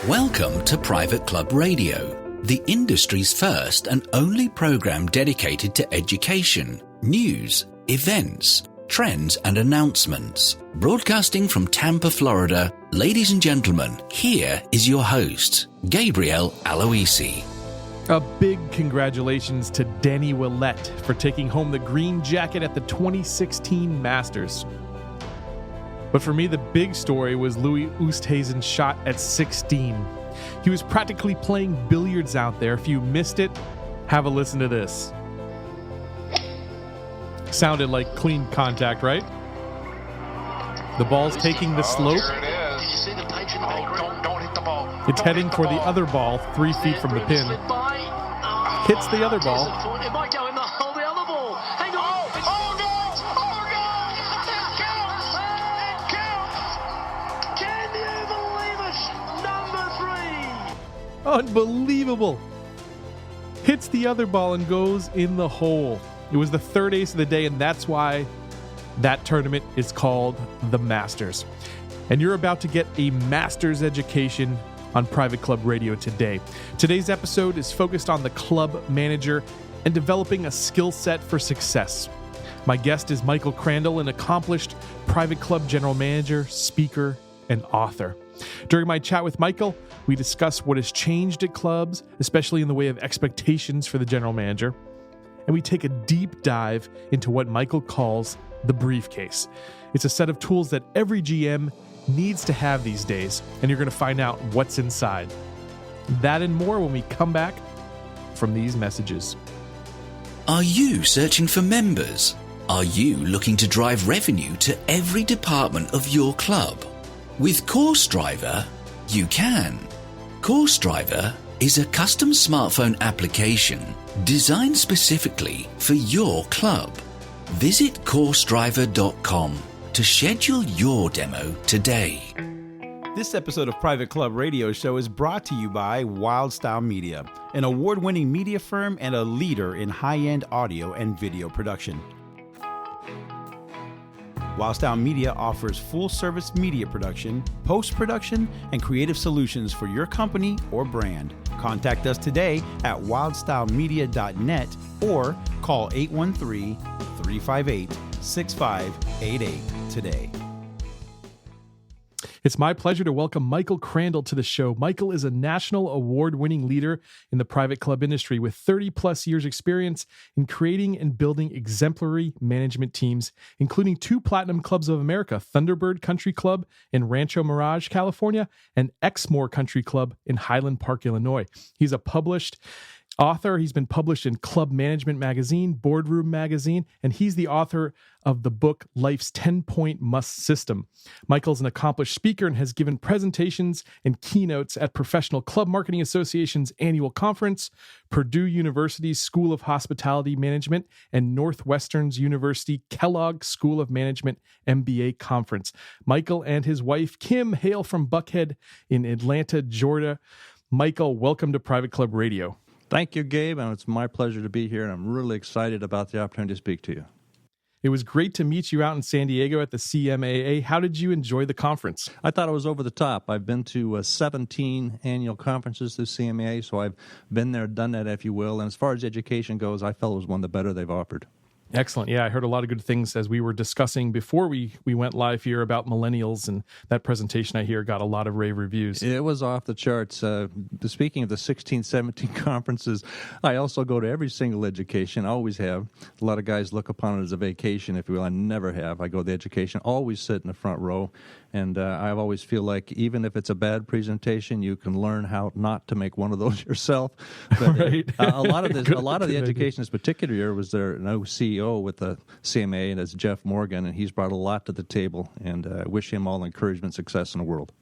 Welcome to Private Club Radio, the industry's first and only program dedicated to education, news, events, trends and announcements. Broadcasting from Tampa, Florida, ladies and gentlemen, here is your host, Gabriel Aloisi. A big congratulations to Danny Willett for taking home the green jacket at the 2016 Masters. But for me, the big story was Louis Oosthuizen's shot at 16. He was practically playing billiards out there. If you missed it, have a listen to this. Sounded like clean contact, right? The ball's taking the slope. Here it is. Did you see the pigeon? Don't hit the ball. It's heading for the other ball 3 feet from the pin. Hits the other ball. It might go in the hole, the other ball. Hang on. Oh, no! It counts! Can you believe it? Number 3. Unbelievable. Hits the other ball and goes in the hole. It was the third ace of the day, and that's why that tournament is called the Masters. And you're about to get a master's education on Private Club Radio today. Today's episode is focused on the club manager and developing a skill set for success. My guest is Michael Crandal, an accomplished private club general manager, speaker, and author. During my chat with Michael, we discuss what has changed at clubs, especially in the way of expectations for the general manager. And we take a deep dive into what Michael calls the briefcase. It's a set of tools that every GM needs to have these days, and you're going to find out what's inside. That and more when we come back from these messages. Are you searching for members? Are you looking to drive revenue to every department of your club? With Course Driver, you can. Course Driver is a custom smartphone application designed specifically for your club. Visit CourseDriver.com to schedule your demo today. This episode of Private Club Radio Show is brought to you by Wildstyle Media, an award-winning media firm and a leader in high-end audio and video production. Wildstyle Media offers full-service media production, post-production, and creative solutions for your company or brand. Contact us today at wildstylemedia.net or call 813-358-6588 today. It's my pleasure to welcome Michael Crandal to the show. Michael is a national award-winning leader in the private club industry with 30-plus years experience in creating and building exemplary management teams, including 2 Platinum Clubs of America, Thunderbird Country Club in Rancho Mirage, California, and Exmoor Country Club in Highland Park, Illinois. He's a published author. He's been published in Club Management Magazine, Boardroom Magazine, and he's the author of the book Life's 10-Point Must System. Michael's an accomplished speaker and has given presentations and keynotes at Professional Club Marketing Association's annual conference, Purdue University's School of Hospitality Management, and Northwestern University Kellogg School of Management MBA conference. Michael and his wife, Kim, hail from Buckhead in Atlanta, Georgia. Michael, welcome to Private Club Radio. Thank you, Gabe, and it's my pleasure to be here, and I'm really excited about the opportunity to speak to you. It was great to meet you out in San Diego at the CMAA. How did you enjoy the conference? I thought it was over the top. I've been to 17 annual conferences through CMAA, so I've been there, done that, if you will, and as far as education goes, I felt it was one of the better they've offered. Excellent. Yeah, I heard a lot of good things as we were discussing before we went live here about millennials, and that presentation I hear got a lot of rave reviews. It was off the charts. Speaking of the 16, 17 conferences, I also go to every single education. I always have. A lot of guys look upon it as a vacation, if you will. I never have. I go to the education, always sit in the front row. And I always feel like even if it's a bad presentation, you can learn how not to make one of those yourself. But right. a lot of the education, this particular year, was their new CEO with the CMA, and that's Jeff Morgan, and he's brought a lot to the table. And I wish him all the encouragement and success in the world.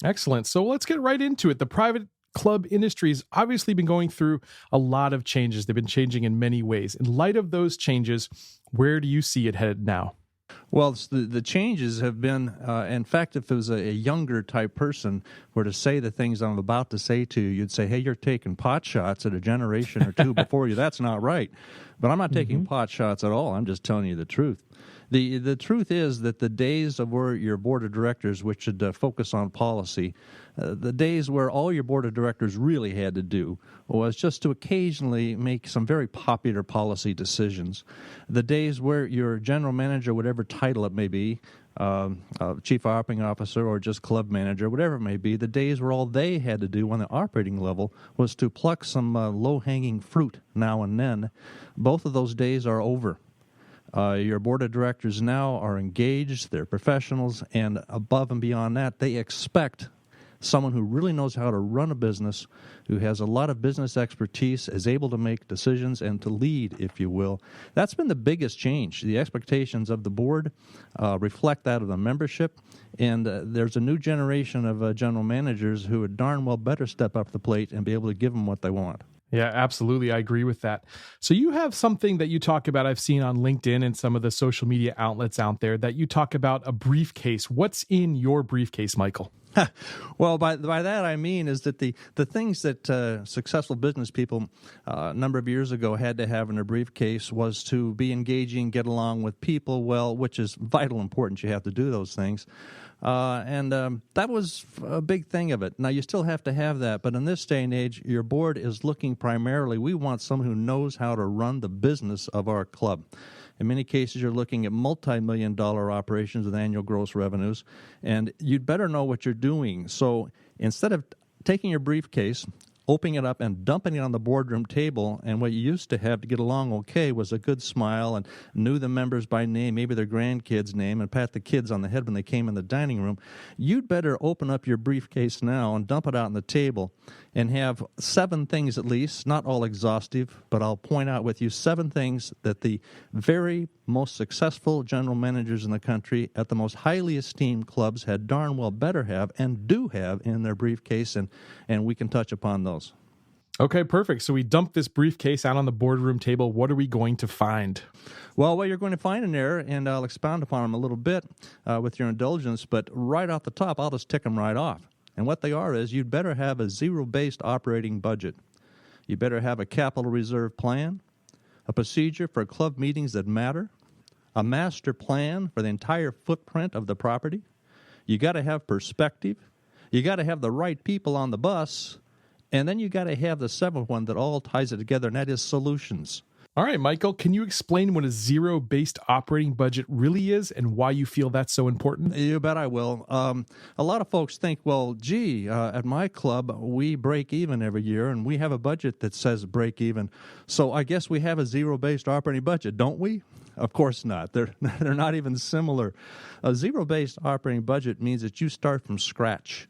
Excellent. So let's get right into it. The private club industry has obviously been going through a lot of changes. They've been changing in many ways. In light of those changes, where do you see it headed now? Well, the changes have been, in fact, if it was a younger type person were to say the things I'm about to say to you, you'd say, hey, you're taking pot shots at a generation or two before you. That's not right. But I'm not taking pot shots at all. I'm just telling you the truth. The truth is that the days of where your board of directors, which should focus on policy, the days where all your board of directors really had to do was just to occasionally make some very popular policy decisions. The days where your general manager, whatever title it may be, chief operating officer or just club manager, whatever it may be, the days where all they had to do on the operating level was to pluck some low-hanging fruit now and then. Both of those days are over. Your board of directors now are engaged, they're professionals, and above and beyond that, they expect someone who really knows how to run a business, who has a lot of business expertise, is able to make decisions and to lead, if you will. That's been the biggest change. The expectations of the board reflect that of the membership, and there's a new generation of general managers who would darn well better step up to the plate and be able to give them what they want. Yeah, absolutely. I agree with that. So you have something that you talk about, I've seen on LinkedIn and some of the social media outlets out there, that you talk about a briefcase. What's in your briefcase, Michael? Well, by that I mean is that the things that successful business people a number of years ago had to have in their briefcase was to be engaging, get along with people well, which is vital important. You have to do those things. And that was a big thing of it. Now, you still have to have that, but in this day and age, your board is looking primarily, we want someone who knows how to run the business of our club. In many cases, you're looking at multi-million-dollar operations with annual gross revenues, and you'd better know what you're doing. So instead of taking your briefcase, opening it up and dumping it on the boardroom table, and what you used to have to get along okay was a good smile and knew the members by name, maybe their grandkids' name, and pat the kids on the head when they came in the dining room. You'd better open up your briefcase now and dump it out on the table and have 7 things at least, not all exhaustive, but I'll point out with you 7 things that the very most successful general managers in the country at the most highly esteemed clubs had darn well better have and do have in their briefcase, and we can touch upon those. Okay, perfect. So we dump this briefcase out on the boardroom table. What are we going to find? Well, what you're going to find in there, and I'll expound upon them a little bit with your indulgence, but right off the top, I'll just tick them right off. And what they are is you'd better have a zero-based operating budget. You better have a capital reserve plan, a procedure for club meetings that matter, a master plan for the entire footprint of the property. You got to have perspective. You got to have the right people on the bus. And then you got to have the 7th one that all ties it together, and that is solutions. All right, Michael, can you explain what a zero-based operating budget really is and why you feel that's so important? You bet I will. A lot of folks think, well, gee, at my club, we break even every year, and we have a budget that says break even. So I guess we have a zero-based operating budget, don't we? Of course not. They're not even similar. A zero-based operating budget means that you start from scratch.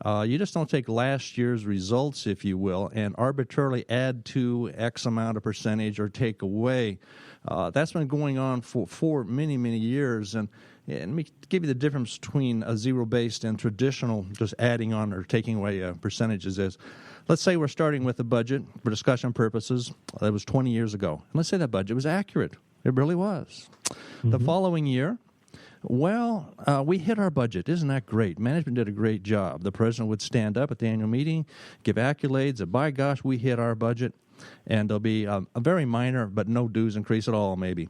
You just don't take last year's results, if you will, and arbitrarily add to X amount of percentage or take away. That's been going on for many, many years. And let me give you the difference between a zero-based and traditional just adding on or taking away percentages is. Let's say we're starting with a budget for discussion purposes that was 20 years ago. And let's say that budget was accurate. It really was. Mm-hmm. The following year, well, we hit our budget. Isn't that great? Management did a great job. The president would stand up at the annual meeting, give accolades that, by gosh, we hit our budget. And there'll be a very minor but no dues increase at all, maybe.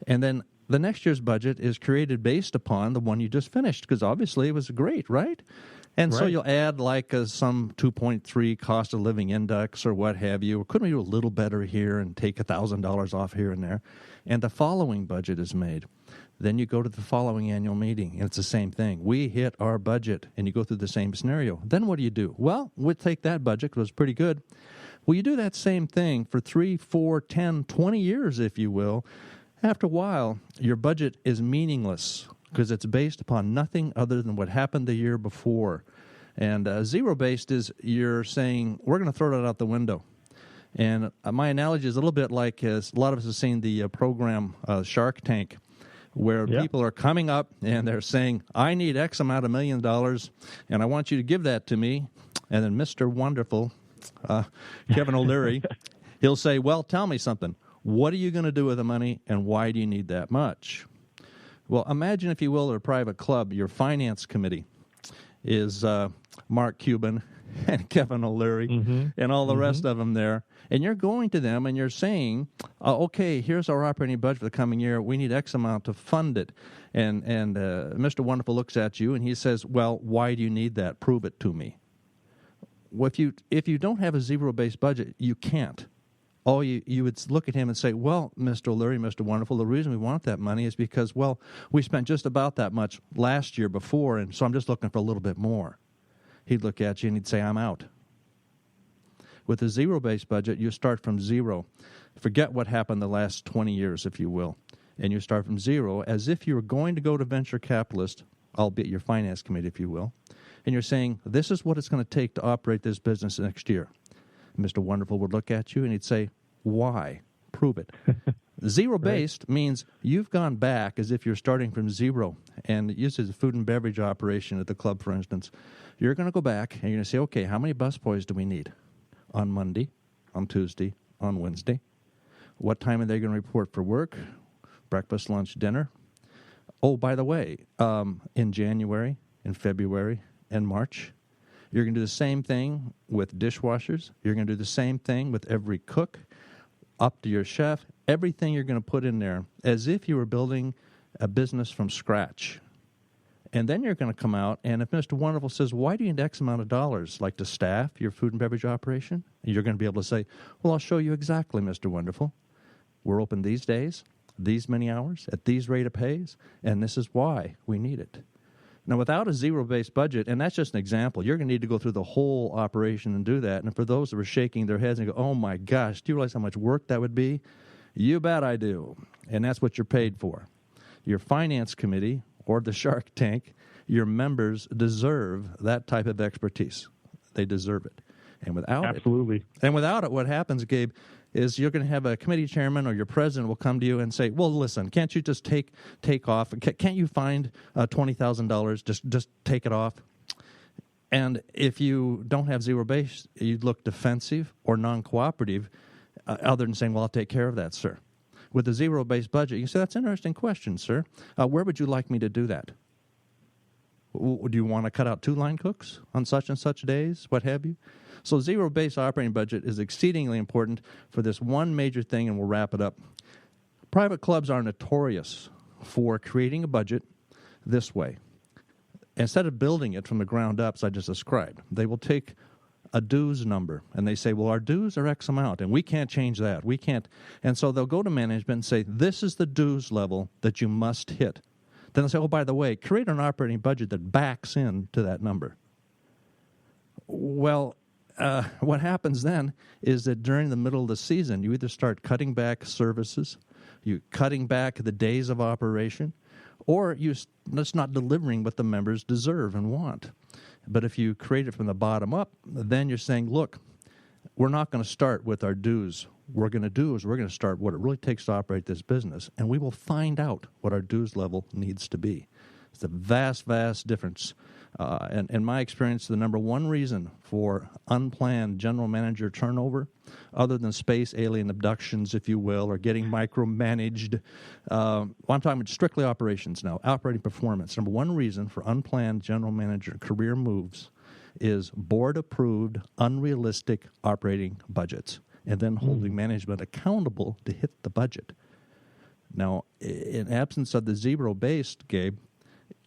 And then the next year's budget is created based upon the one you just finished, because obviously it was great, right? And so you'll add like some 2.3 cost of living index or what have you. Or couldn't we do a little better here and take $1,000 off here and there? And the following budget is made. Then you go to the following annual meeting, and it's the same thing. We hit our budget, and you go through the same scenario. Then what do? Well, we'll take that budget, it was pretty good. Well, you do that same thing for 3, 4, 10, 20 years, if you will. After a while, your budget is meaningless because it's based upon nothing other than what happened the year before. And zero-based is you're saying, we're going to throw that out the window. And my analogy is a little bit like a lot of us have seen the program Shark Tank, where people are coming up and they're saying, I need X amount of $1 million, and I want you to give that to me. And then Mr. Wonderful, Kevin O'Leary, he'll say, well, tell me something. What are you going to do with the money, and why do you need that much? Well, imagine, if you will, at a private club, your finance committee is Mark Cuban, and Kevin O'Leary and all the rest of them there. And you're going to them and you're saying, okay, here's our operating budget for the coming year. We need X amount to fund it. And Mr. Wonderful looks at you and he says, well, why do you need that? Prove it to me. Well, if you don't have a zero-based budget, you can't. You would look at him and say, well, Mr. O'Leary, Mr. Wonderful, the reason we want that money is because, well, we spent just about that much last year before, and so I'm just looking for a little bit more. He'd look at you and he'd say, I'm out. With a zero-based budget, you start from zero. Forget what happened the last 20 years, if you will, and you start from zero as if you were going to go to venture capitalist, albeit your finance committee, if you will, and you're saying, this is what it's going to take to operate this business next year. Mr. Wonderful would look at you and he'd say, why? Prove it. Zero-based means you've gone back as if you're starting from zero. And it uses a food and beverage operation at the club, for instance. You're going to go back and you're going to say, okay, how many busboys do we need? On Monday, on Tuesday, on Wednesday. What time are they going to report for work? Breakfast, lunch, dinner. Oh, by the way, in January, in February, and March, you're going to do the same thing with dishwashers. You're going to do the same thing with every cook, up to your chef, everything you're going to put in there as if you were building a business from scratch. And then you're going to come out, and if Mr. Wonderful says, why do you need X amount of dollars, like to staff your food and beverage operation? You're going to be able to say, well, I'll show you exactly, Mr. Wonderful. We're open these days, these many hours, at these rate of pays, and this is why we need it. Now, without a zero-based budget, and that's just an example, you're going to need to go through the whole operation and do that. And for those that were shaking their heads and go, oh, my gosh, do you realize how much work that would be? You bet I do. And that's what you're paid for. Your finance committee or the Shark Tank, your members deserve that type of expertise. They deserve it. And without it, what happens, Gabe, is you're going to have a committee chairman or your president will come to you and say, well, listen, can't you just take off? Can't you find $20,000? Just take it off. And if you don't have zero base, you'd look defensive or non-cooperative other than saying, well, I'll take care of that, sir. With a zero-based budget, you say, that's an interesting question, sir. Where would you like me to do that? Do you want to cut out 2 line cooks on such and such days? What have you? So zero-based operating budget is exceedingly important for this one major thing, and we'll wrap it up. Private clubs are notorious for creating a budget this way. Instead of building it from the ground up, as I just described, they will take a dues number, and they say, well, our dues are X amount, and we can't change that. We can't. And so they'll go to management and say, this is the dues level that you must hit. Then they'll say, oh, by the way, create an operating budget that backs into that number. Well, what happens then is that during the middle of the season, you either start cutting back services, you cutting back the days of operation, or you're just not delivering what the members deserve and want. But if you create it from the bottom up, then you're saying, look, we're not going to start with our dues. What we're going to do is we're going to start what it really takes to operate this business, and we will find out what our dues level needs to be. It's a vast, vast difference. And in my experience, the number one reason for unplanned general manager turnover, other than space alien abductions, if you will, or getting micromanaged, I'm talking about strictly operations now, operating performance. Number one reason for unplanned general manager career moves is board-approved, unrealistic operating budgets, and then holding management accountable to hit the budget. Now, in absence of the zero-based, Gabe,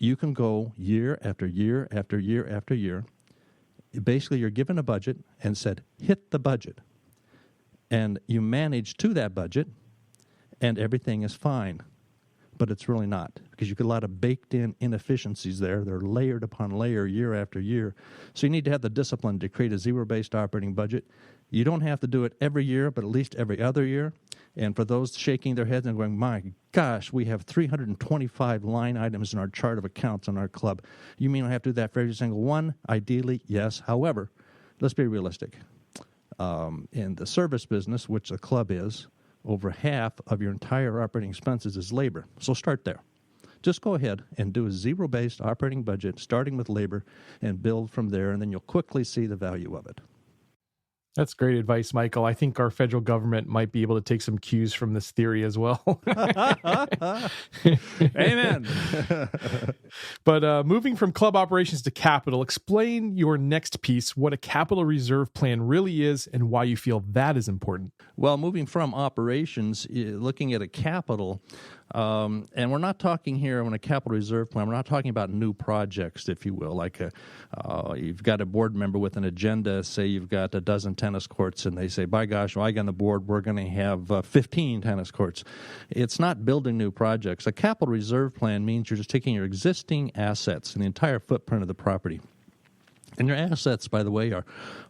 you can go year after year after year after year. Basically, you're given a budget and said, hit the budget. And you manage to that budget, and everything is fine. But it's really not, because you get a lot of baked-in inefficiencies there. They're layered upon layer year after year. So you need to have the discipline to create a zero-based operating budget. You don't have to do it every year, but at least every other year. And for those shaking their heads and going, my gosh, we have 325 line items in our chart of accounts on our club. You mean I have to do that for every single one? Ideally, yes. However, let's be realistic. In the service business, which the club is, over half of your entire operating expenses is labor. So start there. Just go ahead and do a zero-based operating budget, starting with labor, and build from there, and then you'll quickly see the value of it. That's great advice, Michael. I think our federal government might be able to take some cues from this theory as well. Amen. But moving from club operations to capital, explain your next piece, what a capital reserve plan really is and why you feel that is important. Well, moving from operations, looking at a capital, and we're not talking here on a capital reserve plan, we're not talking about new projects, if you will, like you've got a board member with an agenda, say you've got a dozen tennis courts, and they say, by gosh, well, I got on the board, we're going to have 15 tennis courts. It's not building new projects. A capital reserve plan means you're just taking your existing assets and the entire footprint of the property. And your assets, by the way,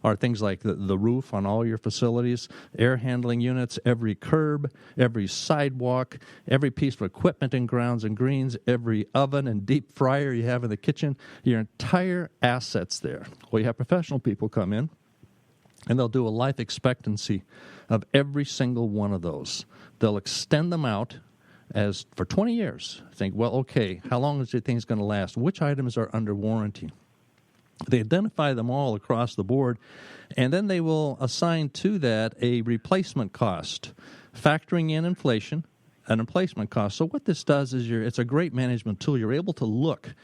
are things like the roof on all your facilities, air handling units, every curb, every sidewalk, every piece of equipment in grounds and greens, every oven and deep fryer you have in the kitchen, your entire assets there. Well, you have professional people come in, and they'll do a life expectancy of every single one of those. They'll extend them out as for 20 years. Think, well, okay, how long is the thing going to last? Which items are under warranty? They identify them all across the board, and then they will assign to that a replacement cost, factoring in inflation, an replacement cost. So what this does is it's a great management tool. You're able to look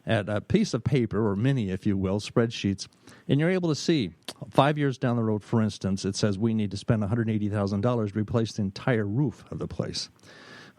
at a piece of paper, or many, if you will, spreadsheets, and you're able to see 5 years down the road, for instance, it says we need to spend $180,000 to replace the entire roof of the place.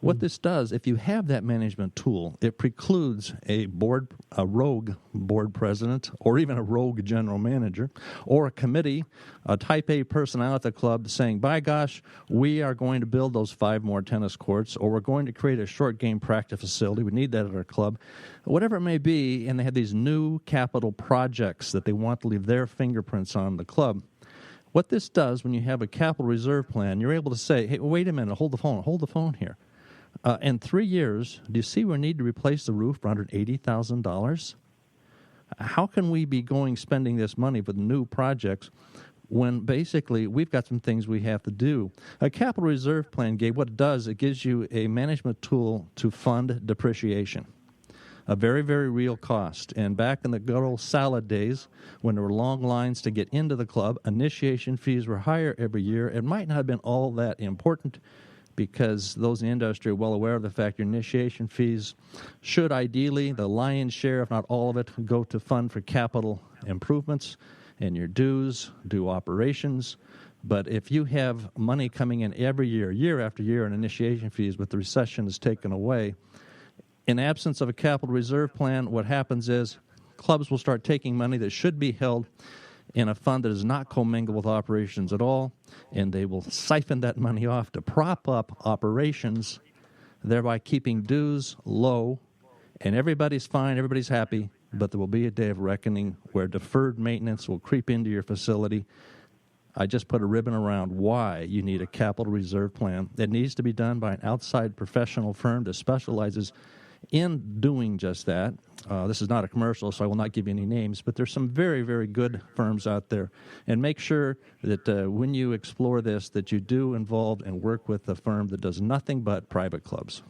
What this does, if you have that management tool, it precludes a rogue board president, or even a rogue general manager, or a committee, a type A personnel at the club saying, by gosh, we are going to build those 5 more tennis courts, or we're going to create a short game practice facility. We need that at our club. Whatever it may be, and they have these new capital projects that they want to leave their fingerprints on the club. What this does, when you have a capital reserve plan, you're able to say, hey, wait a minute, hold the phone here. In 3 years, do you see we need to replace the roof for $180,000? How can we be spending this money with new projects when basically we've got some things we have to do? A capital reserve plan, Gabe, what it does, it gives you a management tool to fund depreciation. A very, very real cost. And back in the good old salad days, when there were long lines to get into the club, initiation fees were higher every year. It might not have been all that important, because those in the industry are well aware of the fact your initiation fees should ideally, the lion's share, if not all of it, go to fund for capital improvements, and your dues, do operations. But if you have money coming in every year, year after year, in initiation fees, but the recession is taken away, in absence of a capital reserve plan, what happens is clubs will start taking money that should be held in a fund that is not commingled with operations at all, and they will siphon that money off to prop up operations, thereby keeping dues low, and everybody's fine, everybody's happy, but there will be a day of reckoning where deferred maintenance will creep into your facility. I just put a ribbon around why you need a capital reserve plan. It needs to be done by an outside professional firm that specializes in doing just that. This is not a commercial, so I will not give you any names, but there's some very, very good firms out there. And make sure that when you explore this, that you do involve and work with a firm that does nothing but private clubs.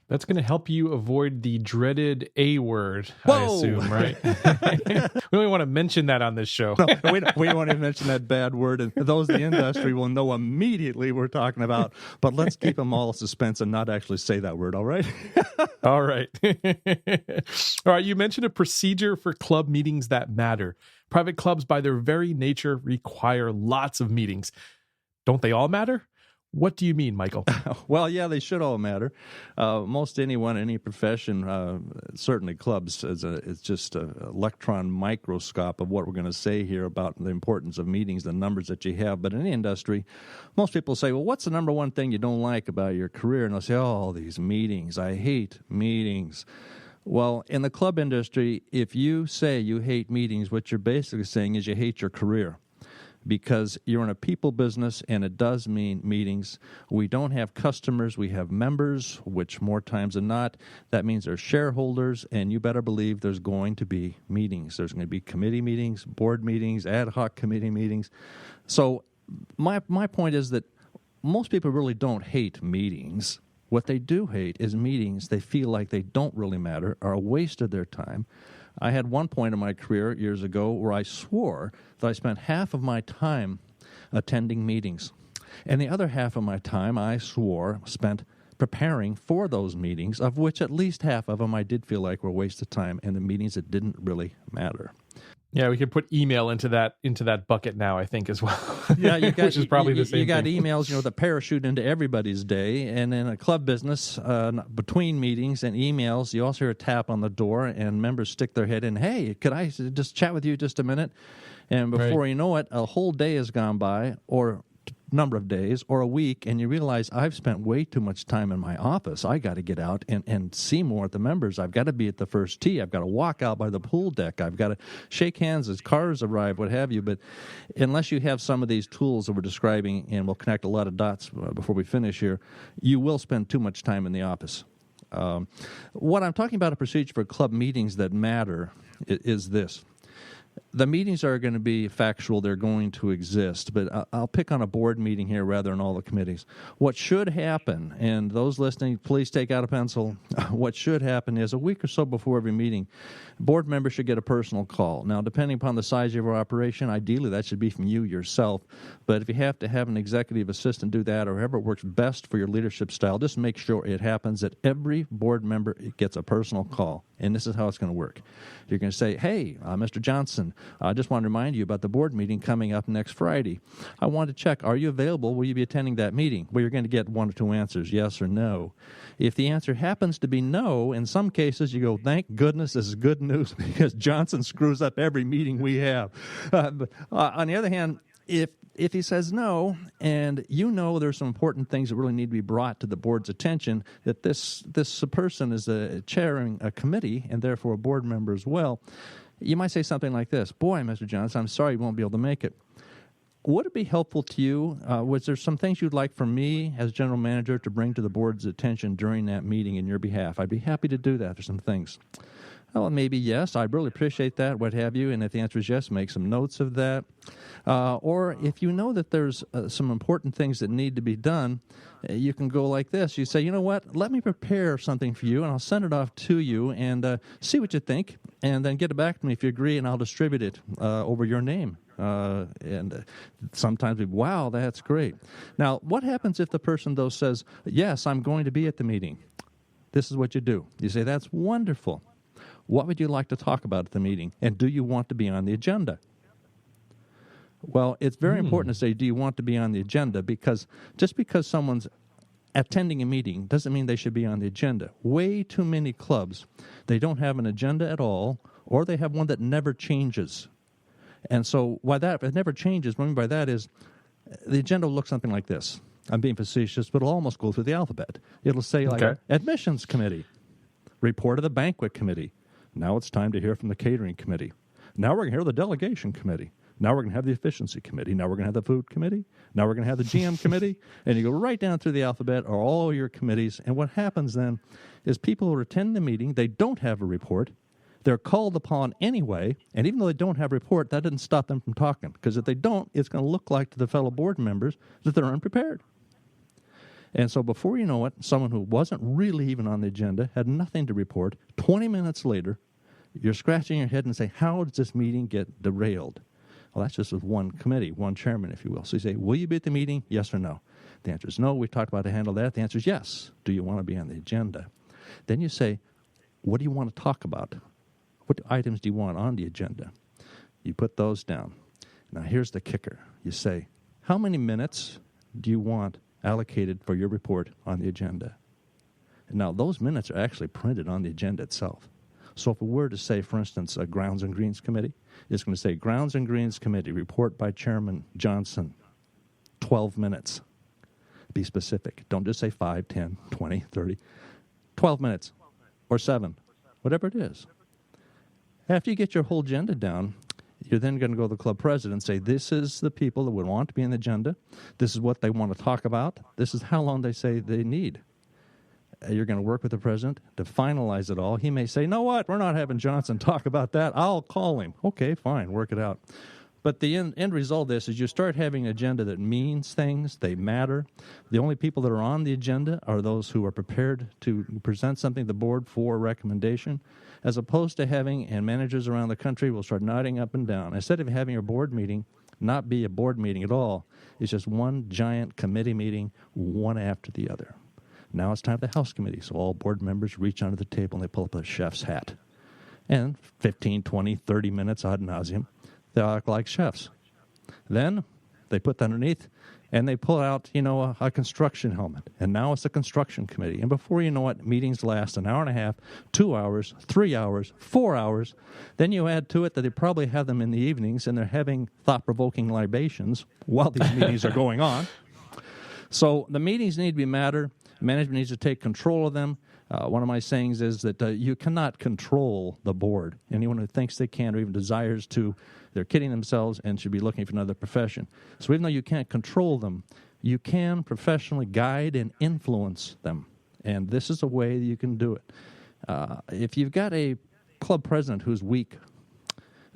That's going to help you avoid the dreaded A word, Whoa! I assume, right? We don't want to mention that on this show. No, we don't want to mention that bad word, and those in the industry will know immediately we're talking about. But let's keep them all in suspense and not actually say that word, all right? All right. All right, you mentioned a procedure for club meetings that matter. Private clubs, by their very nature, require lots of meetings. Don't they all matter? What do you mean, Michael? Well, yeah, they should all matter. Most anyone, any profession, certainly clubs, it's just an electron microscope of what we're going to say here about the importance of meetings, the numbers that you have. But in the industry, most people say, well, what's the number one thing you don't like about your career? And they'll say, oh, these meetings. I hate meetings. Well, in the club industry, if you say you hate meetings, what you're basically saying is you hate your career. Because you're in a people business, and it does mean meetings. We don't have customers, we have members, which more times than not, that means there's shareholders, and you better believe there's going to be meetings. There's going to be committee meetings, board meetings, ad hoc committee meetings. So my point is that most people really don't hate meetings. What they do hate is meetings they feel like they don't really matter, are a waste of their time, I had one point in my career years ago where I swore that I spent half of my time attending meetings. And the other half of my time, I swore, spent preparing for those meetings, of which at least half of them I did feel like were a waste of time, and the meetings that didn't really matter. Yeah, we could put email into that bucket now, I think, as well. Yeah, you got, which is probably the same You got thing. emails, that parachute into everybody's day. And in a club business, between meetings and emails, you also hear a tap on the door, and members stick their head in. Hey, could I just chat with you just a minute? And before you know it, a whole day has gone by, or number of days or a week, and you realize I've spent way too much time in my office. I got to get out and see more of the members. I've got to be at the first tee. I've got to walk out by the pool deck. I've got to shake hands as cars arrive, what have you. But unless you have some of these tools that we're describing, and we'll connect a lot of dots before we finish here, you will spend too much time in the office. What I'm talking about, a procedure for club meetings that matter, is this. The meetings are going to be factual. They're going to exist. But I'll pick on a board meeting here rather than all the committees. What should happen, and those listening, please take out a pencil. What should happen is a week or so before every meeting, board members should get a personal call. Now, depending upon the size of your operation, ideally that should be from you yourself. But if you have to have an executive assistant do that, or however it works best for your leadership style, just make sure it happens that every board member gets a personal call. And this is how it's going to work. You're going to say, hey, Mr. Johnson, I just want to remind you about the board meeting coming up next Friday. I want to check, are you available? Will you be attending that meeting? Well, you're going to get one or two answers, yes or no. If the answer happens to be no, in some cases you go, thank goodness this is good news, because Johnson screws up every meeting we have. But on the other hand, if he says no, and there's some important things that really need to be brought to the board's attention, that this person is chairing a committee and therefore a board member as well, you might say something like this: boy, Mr. Johnson, I'm sorry you won't be able to make it. Would it be helpful to you? Was there some things you'd like for me as general manager to bring to the board's attention during that meeting in your behalf? I'd be happy to do that for some things. Well, maybe yes. I'd really appreciate that, what have you. And if the answer is yes, make some notes of that. Or if you know that there's some important things that need to be done, you can go like this. You say, you know what, let me prepare something for you, and I'll send it off to you, and see what you think, and then get it back to me if you agree, and I'll distribute it over your name. And sometimes wow, that's great. Now, what happens if the person, though, says, yes, I'm going to be at the meeting? This is what you do. You say, that's wonderful. What would you like to talk about at the meeting? And do you want to be on the agenda? Well, it's very important to say, do you want to be on the agenda? Because just because someone's attending a meeting doesn't mean they should be on the agenda. Way too many clubs, they don't have an agenda at all, or they have one that never changes. And so why that, if it never changes, what I mean by that is the agenda will look something like this. I'm being facetious, but it'll almost go through the alphabet. It'll say like admissions committee, report of the banquet committee. Now it's time to hear from the catering committee. Now we're going to hear the delegation committee. Now we're going to have the efficiency committee. Now we're going to have the food committee. Now we're going to have the GM committee. And you go right down through the alphabet are all your committees. And what happens then is people who attend the meeting, they don't have a report. They're called upon anyway. And even though they don't have a report, that doesn't stop them from talking. Because if they don't, it's going to look like to the fellow board members that they're unprepared. And so before you know it, someone who wasn't really even on the agenda, had nothing to report, 20 minutes later, you're scratching your head and say, how does this meeting get derailed? Well, that's just with one committee, one chairman, if you will. So you say, will you be at the meeting, yes or no? The answer is no. We've talked about how to handle that. The answer is yes. Do you want to be on the agenda? Then you say, what do you want to talk about? What items do you want on the agenda? You put those down. Now, here's the kicker. You say, how many minutes do you want allocated for your report on the agenda? Now, those minutes are actually printed on the agenda itself. So if we were to say, for instance, a Grounds and Greens Committee, it's going to say, Grounds and Greens Committee, report by Chairman Johnson, 12 minutes. Be specific. Don't just say 5, 10, 20, 30. 12 minutes or 7, whatever it is. After you get your whole agenda down, you're then going to go to the club president and say, this is the people that would want to be on the agenda. This is what they want to talk about. This is how long they say they need. You're going to work with the president to finalize it all. He may say, know what, we're not having Johnson talk about that. I'll call him. Okay, fine, work it out. But the end result of this is you start having an agenda that means things, they matter. The only people that are on the agenda are those who are prepared to present something to the board for recommendation, as opposed to having, and managers around the country will start nodding up and down. Instead of having a board meeting not be a board meeting at all, it's just one giant committee meeting, one after the other. Now it's time for the House Committee, so all board members reach under the table and they pull up a chef's hat. And 15, 20, 30 minutes ad nauseum, they act like chefs. Then they put that underneath and they pull out, a construction helmet. And now it's a construction committee. And before you know it, meetings last an hour and a half, 2 hours, 3 hours, 4 hours. Then you add to it that they probably have them in the evenings and they're having thought-provoking libations while these meetings are going on. So the meetings need to be matter. Management needs to take control of them. One of my sayings is that you cannot control the board. Anyone who thinks they can or even desires to, they're kidding themselves and should be looking for another profession. So even though you can't control them, you can professionally guide and influence them. And this is a way that you can do it. If you've got a club president who's weak,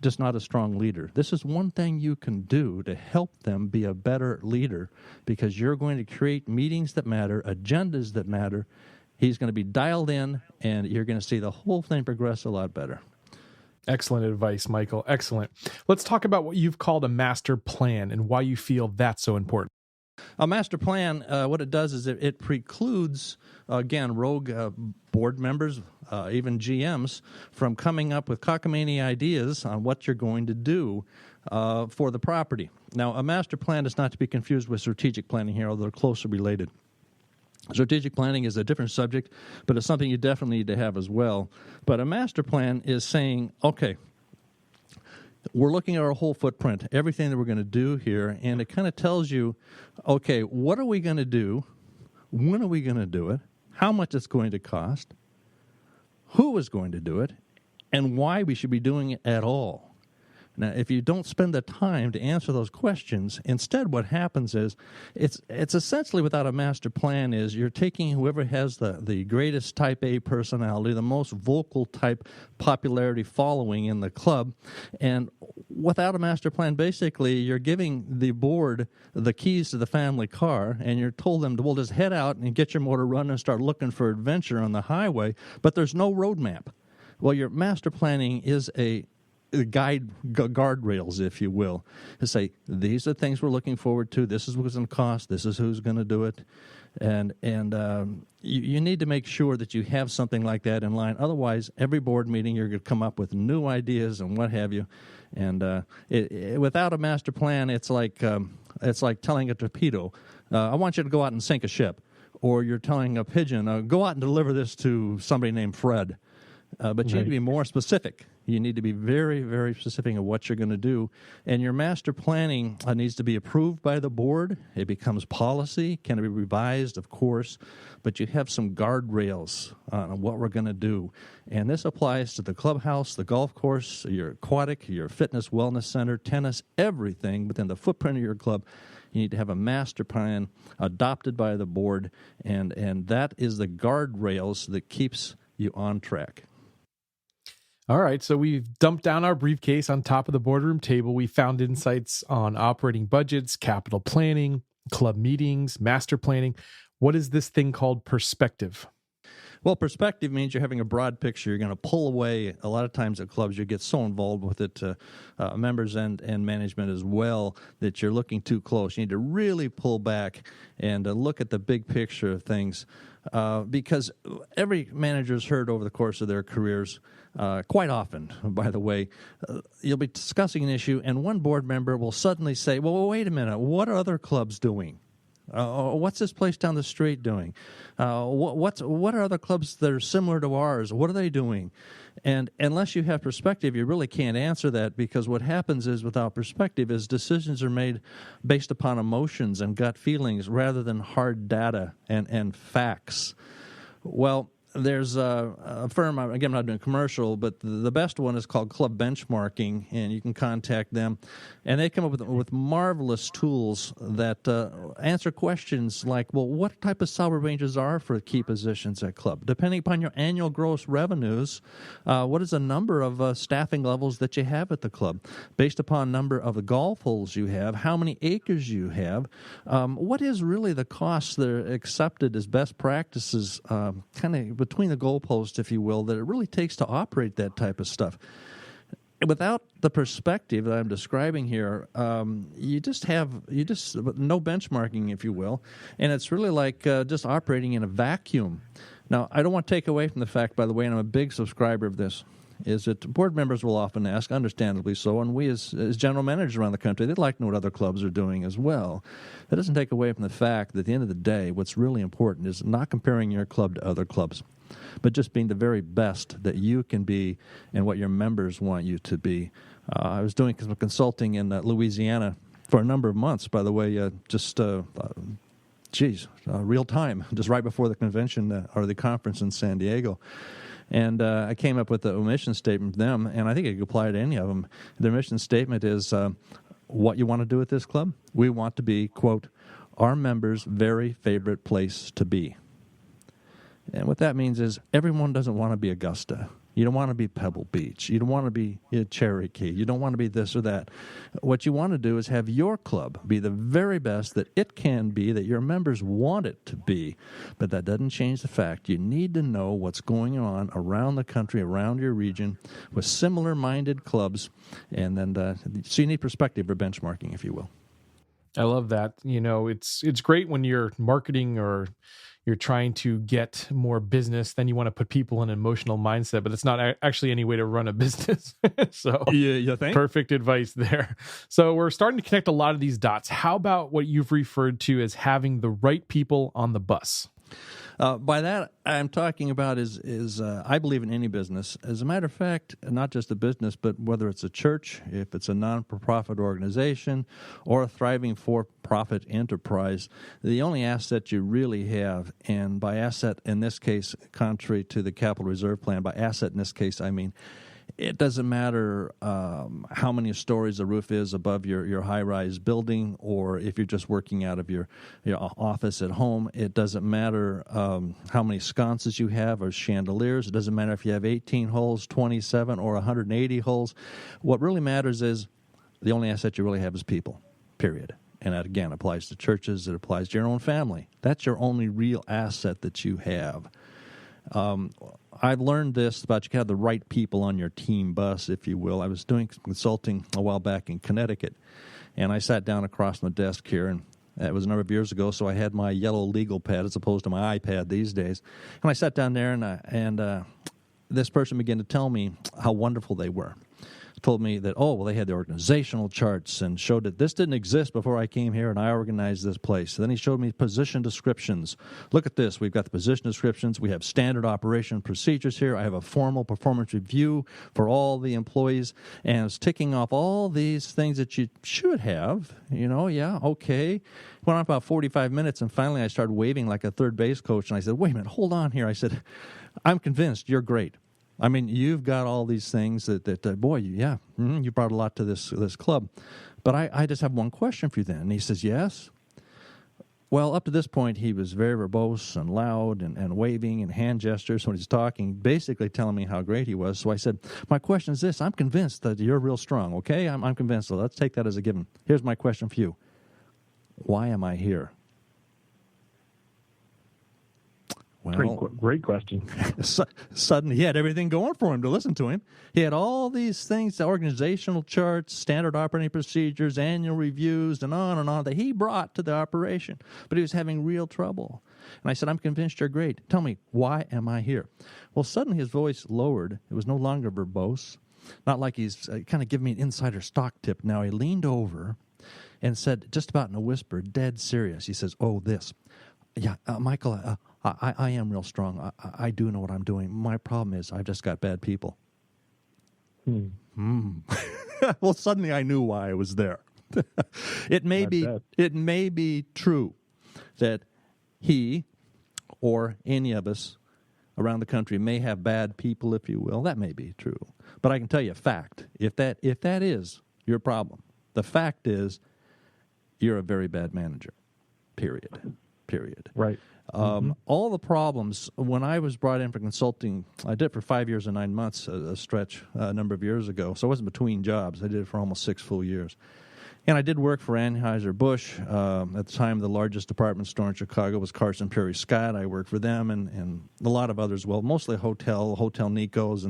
just not a strong leader, this is one thing you can do to help them be a better leader, because you're going to create meetings that matter, agendas that matter. He's going to be dialed in, and you're going to see the whole thing progress a lot better. Excellent advice, Michael. Excellent. Let's talk about what you've called a master plan and why you feel that's so important. A master plan, what it does is it precludes, again, rogue board members, even GMs, from coming up with cockamamie ideas on what you're going to do for the property. Now, a master plan is not to be confused with strategic planning here, although they're closely related. Strategic planning is a different subject, but it's something you definitely need to have as well. But a master plan is saying, okay, we're looking at our whole footprint, everything that we're going to do here, and it kind of tells you, okay, what are we going to do? When are we going to do it? How much it's going to cost? Who is going to do it? And why we should be doing it at all. Now, if you don't spend the time to answer those questions, instead what happens is it's essentially, without a master plan, is you're taking whoever has the greatest type A personality, the most vocal type popularity following in the club, and without a master plan, basically you're giving the board the keys to the family car, and you're told them to, well, just head out and get your motor running and start looking for adventure on the highway, but there's no roadmap. Well, your master planning is a guardrails, if you will, to say, these are things we're looking forward to, this is what's going to cost, this is who's going to do it, and you need to make sure that you have something like that in line. Otherwise, every board meeting you're going to come up with new ideas and what have you, and without a master plan, it's like telling a torpedo, I want you to go out and sink a ship, or you're telling a pigeon, go out and deliver this to somebody named Fred. But you need to be more specific. You need to be very, very specific of what you're going to do. And your master planning needs to be approved by the board. It becomes policy. Can it be revised? Of course. But you have some guardrails on what we're going to do. And this applies to the clubhouse, the golf course, your aquatic, your fitness, wellness center, tennis, everything within the footprint of your club. You need to have a master plan adopted by the board. And that is the guardrails that keeps you on track. All right, so we've dumped down our briefcase on top of the boardroom table. We found insights on operating budgets, capital planning, club meetings, master planning. What is this thing called perspective? Well, perspective means you're having a broad picture. You're going to pull away. A lot of times at clubs, you get so involved with it, members and management as well, that you're looking too close. You need to really pull back and look at the big picture of things, because every manager's heard over the course of their careers, quite often, by the way, you'll be discussing an issue, and one board member will suddenly say, well, wait a minute, what are other clubs doing? What's this place down the street doing? What are other clubs that are similar to ours? What are they doing? And unless you have perspective, you really can't answer that, because what happens is, without perspective, is decisions are made based upon emotions and gut feelings rather than hard data and facts. Well, there's a firm, again, I'm not doing commercial, but the best one is called Club Benchmarking, and you can contact them. And they come up with marvelous tools that answer questions like, well, what type of salary ranges are for key positions at club? Depending upon your annual gross revenues, what is the number of staffing levels that you have at the club? Based upon number of the golf holes you have, how many acres you have, what is really the costs that are accepted as best practices, kind of between the goalposts, if you will, that it really takes to operate that type of stuff. Without the perspective that I'm describing here, you just no benchmarking, if you will, and it's really like just operating in a vacuum. Now, I don't want to take away from the fact, by the way, and I'm a big subscriber of this, is that board members will often ask, understandably so, and we as general managers around the country, they'd like to know what other clubs are doing as well. That doesn't take away from the fact that at the end of the day, what's really important is not comparing your club to other clubs, but just being the very best that you can be and what your members want you to be. I was doing some consulting in Louisiana for a number of months, by the way, real time, just right before the convention or the conference in San Diego. And I came up with a mission statement from them, and I think it could apply to any of them. Their mission statement is, what you want to do at this club? We want to be, quote, our members' very favorite place to be. And what that means is everyone doesn't want to be Augusta. You don't want to be Pebble Beach. You don't want to be Cherokee. You don't want to be this or that. What you want to do is have your club be the very best that it can be, that your members want it to be. But that doesn't change the fact you need to know what's going on around the country, around your region, with similar-minded clubs. And then, so you need perspective or benchmarking, if you will. I love that. It's great when you're marketing or you're trying to get more business, then you want to put people in an emotional mindset, but it's not actually any way to run a business. So you think? Perfect advice there. So we're starting to connect a lot of these dots. How about what you've referred to as having the right people on the bus? By that, I'm talking about is I believe in any business. As a matter of fact, not just a business, but whether it's a church, if it's a non-for-profit organization, or a thriving for-profit enterprise, the only asset you really have, and by asset in this case, contrary to the Capital Reserve Plan, by asset in this case, I mean, it doesn't matter how many stories the roof is above your high-rise building, or if you're just working out of your office at home. It doesn't matter how many sconces you have or chandeliers. It doesn't matter if you have 18 holes, 27, or 180 holes. What really matters is the only asset you really have is people, period. And that, again, applies to churches. It applies to your own family. That's your only real asset that you have. I've learned this about you have the right people on your team bus, if you will. I was doing some consulting a while back in Connecticut, and I sat down across my desk here, and it was a number of years ago, so I had my yellow legal pad as opposed to my iPad these days. And I sat down there, and this person began to tell me how wonderful they were. Told me that, they had the organizational charts and showed that this didn't exist before I came here and I organized this place. Then he showed me position descriptions. Look at this. We've got the position descriptions. We have standard operation procedures here. I have a formal performance review for all the employees, and it's ticking off all these things that you should have. Okay. Went on about 45 minutes, and finally I started waving like a third base coach, and I said, wait a minute, hold on here. I said, I'm convinced you're great. I mean, you've got all these things that you brought a lot to this club. But I just have one question for you then. And he says, yes. Well, up to this point, he was very verbose and loud and waving and hand gestures when he's talking, basically telling me how great he was. So I said, my question is this. I'm convinced that you're real strong, okay? I'm convinced. So let's take that as a given. Here's my question for you. Why am I here? Well, great question. Suddenly, he had everything going for him to listen to him. He had all these things, the organizational charts, standard operating procedures, annual reviews, and on that he brought to the operation. But he was having real trouble. And I said, I'm convinced you're great. Tell me, why am I here? Well, suddenly his voice lowered. It was no longer verbose. Not like he's kind of giving me an insider stock tip. Now he leaned over and said, just about in a whisper, dead serious. He says, this. Yeah, Michael, I am real strong. I do know what I'm doing. My problem is I've just got bad people. Well, suddenly I knew why I was there. It may be true that he or any of us around the country may have bad people, if you will. That may be true. But I can tell you a fact. If that is your problem, the fact is you're a very bad manager, period. Right. All the problems, when I was brought in for consulting, I did it for 5 years and 9 months, a stretch a number of years ago. So I wasn't between jobs. I did it for almost 6 full years. And I did work for Anheuser-Busch. At the time, the largest department store in Chicago was Carson Perry Scott. I worked for them and a lot of others. Well, mostly Hotel Nico's.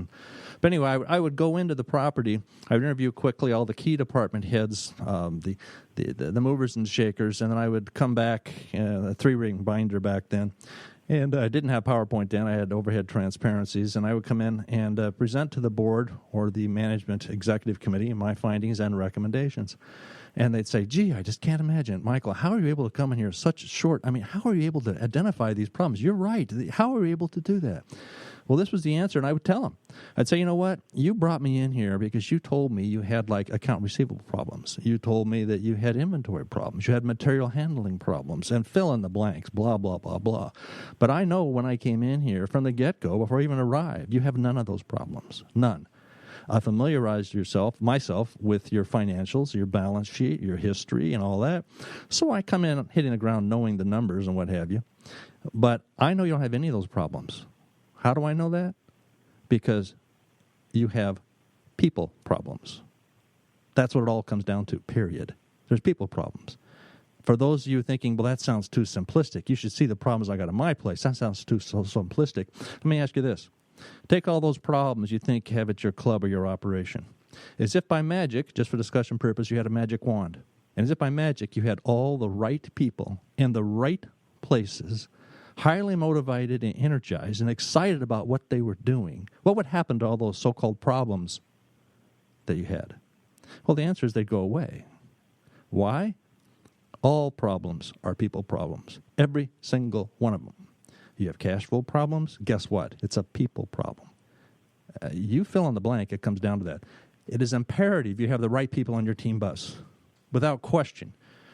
But anyway, I would go into the property. I would interview quickly all the key department heads, the movers and shakers, and then I would come back, a 3-ring binder back then. And I didn't have PowerPoint then. I had overhead transparencies, and I would come in and present to the board or the management executive committee my findings and recommendations. And they'd say, gee, I just can't imagine. Michael, how are you able to come in here such short? I mean, how are you able to identify these problems? You're right. How are you able to do that? Well, this was the answer, and I would tell them. I'd say, you know what? You brought me in here because you told me you had, like, account receivable problems. You told me that you had inventory problems. You had material handling problems, and fill in the blanks, blah, blah, blah, blah. But I know when I came in here from the get-go, before I even arrived, you have none of those problems. None. I familiarized myself with your financials, your balance sheet, your history, and all that. So I come in hitting the ground knowing the numbers and what have you. But I know you don't have any of those problems. How do I know that? Because you have people problems. That's what it all comes down to, period. There's people problems. For those of you thinking, well, that sounds too simplistic. You should see the problems I got in my place. That sounds too so simplistic. Let me ask you this. Take all those problems you think you have at your club or your operation. As if by magic, just for discussion purpose, you had a magic wand. And as if by magic, you had all the right people in the right places, highly motivated and energized and excited about what they were doing. What would happen to all those so-called problems that you had? Well, the answer is they'd go away. Why? All problems are people problems. Every single one of them. You have cash flow problems. Guess what? It's a people problem. You fill in the blank, it comes down to that. It is imperative you have the right people on your team bus. Without question.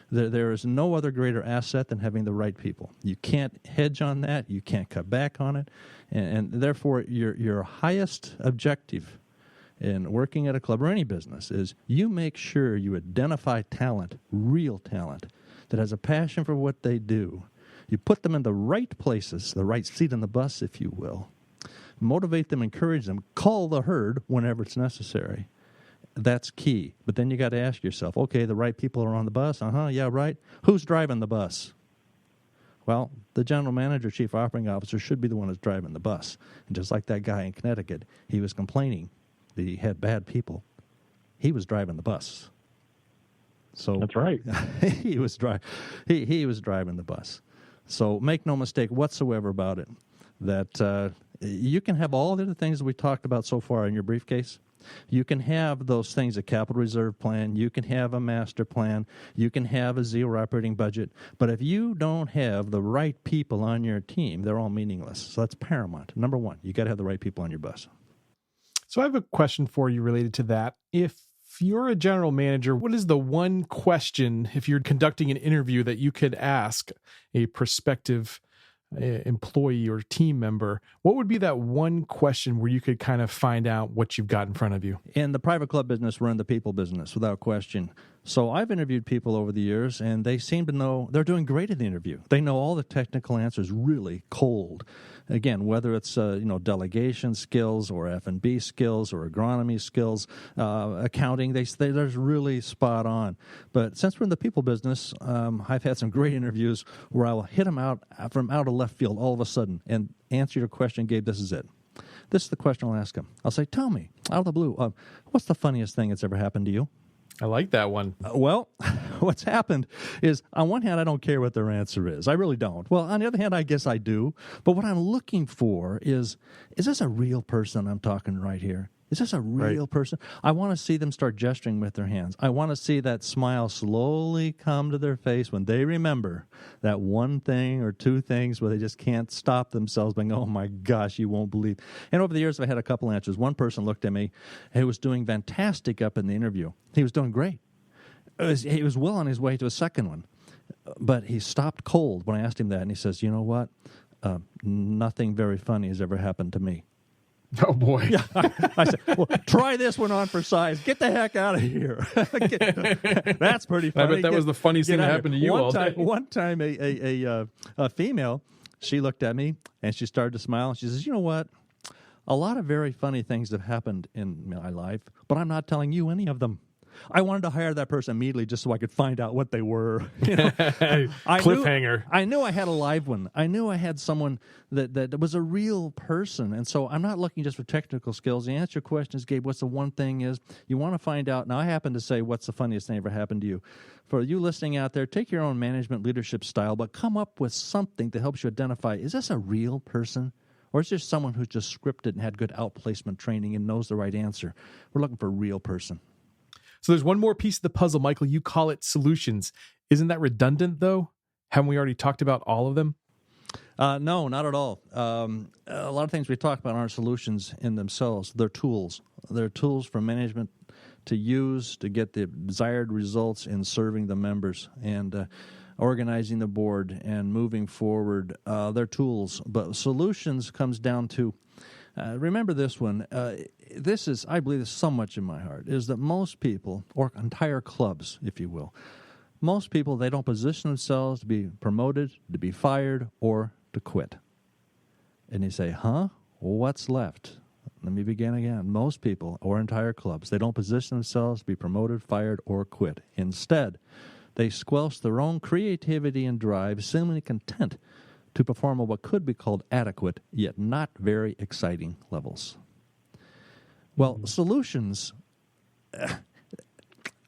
There is no other greater asset than having the right people. You can't hedge on that. You can't cut back on it. And therefore, your highest objective in working at a club or any business is you make sure you identify talent, real talent, that has a passion for what they do. You put them in the right places, the right seat on the bus, if you will. Motivate them, encourage them, call the herd whenever it's necessary. That's key. But then you got to ask yourself, okay, the right people are on the bus. Yeah, right. Who's driving the bus? Well, the general manager, chief operating officer, should be the one who's driving the bus. And just like that guy in Connecticut, he was complaining that he had bad people. He was driving the bus. So that's right. he was driving the bus. So make no mistake whatsoever about it, that you can have all the other things that we talked about so far in your briefcase. You can have those things, a capital reserve plan. You can have a master plan. You can have a zero operating budget. But if you don't have the right people on your team, they're all meaningless. So that's paramount. Number one, you got to have the right people on your bus. So I have a question for you related to that. If you're a general manager, what is the one question, if you're conducting an interview, that you could ask a prospective employee or team member? What would be that one question where you could kind of find out what you've got in front of you? In the private club business, we're in the people business, without question. So I've interviewed people over the years, and they seem to know they're doing great in the interview. They know all the technical answers really cold. Again, whether it's delegation skills or F&B skills or agronomy skills, accounting, they're really spot on. But since we're in the people business, I've had some great interviews where I will hit them out from out of left field all of a sudden and answer your question, Gabe, this is it. This is the question I'll ask them. I'll say, tell me, out of the blue, what's the funniest thing that's ever happened to you? I like that one. Well, what's happened is, on one hand, I don't care what their answer is. I really don't. Well, on the other hand, I guess I do. But what I'm looking for is this a real person I'm talking right here? Is this a real person? I want to see them start gesturing with their hands. I want to see that smile slowly come to their face when they remember that one thing or two things where they just can't stop themselves being, oh my gosh, you won't believe. And over the years, I've had a couple answers. One person looked at me who was doing fantastic up in the interview. He was doing great. He was well on his way to a second one. But he stopped cold when I asked him that, and he says, you know what? Nothing very funny has ever happened to me. Oh, boy. I said, well, try this one on for size. Get the heck out of here. That's pretty funny. I bet that was the funniest thing that happened to you all day. One time, a female, she looked at me, and she started to smile, and she says, you know what? A lot of very funny things have happened in my life, but I'm not telling you any of them. I wanted to hire that person immediately just so I could find out what they were. Cliffhanger. I knew I had a live one. I knew I had someone that was a real person. And so I'm not looking just for technical skills. The answer to your question is, Gabe, what's the one thing is you want to find out. Now, I happen to say what's the funniest thing ever happened to you. For you listening out there, take your own management leadership style, but come up with something that helps you identify, is this a real person? Or is this someone who's just scripted and had good outplacement training and knows the right answer? We're looking for a real person. So there's one more piece of the puzzle, Michael. You call it solutions. Isn't that redundant, though? Haven't we already talked about all of them? No, not at all. A lot of things we talk about aren't solutions in themselves. They're tools. They're tools for management to use to get the desired results in serving the members and organizing the board and moving forward. They're tools. But solutions comes down to, remember this one. This is, I believe, this so much in my heart, is that most people, or entire clubs, if you will, most people, they don't position themselves to be promoted, to be fired, or to quit. And you say, huh? What's left? Let me begin again. Most people, or entire clubs, they don't position themselves to be promoted, fired, or quit. Instead, they squelch their own creativity and drive, seemingly content to perform at what could be called adequate, yet not very exciting levels. Well, solutions